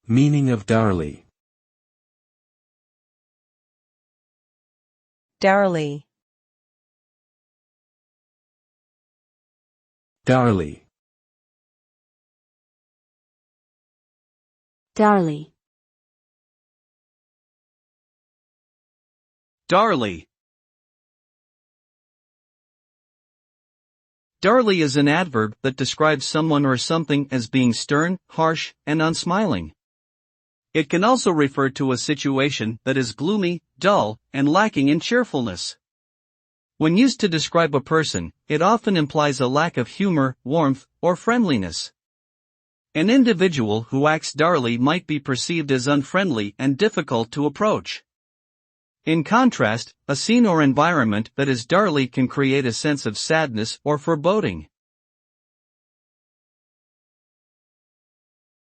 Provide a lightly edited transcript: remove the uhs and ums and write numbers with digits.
Meaning of dourly. dourly, Dourly. dourly, Dourly. Dourly is an adverb that describes someone or something as being stern, harsh, and unsmiling. It can also refer to a situation that is gloomy, dull, and lacking in cheerfulness. When used to describe a person, it often implies a lack of humor, warmth, or friendliness. An individual who acts dourly might be perceived as unfriendly and difficult to approach. In contrast, a scene or environment that is dourly can create a sense of sadness or foreboding.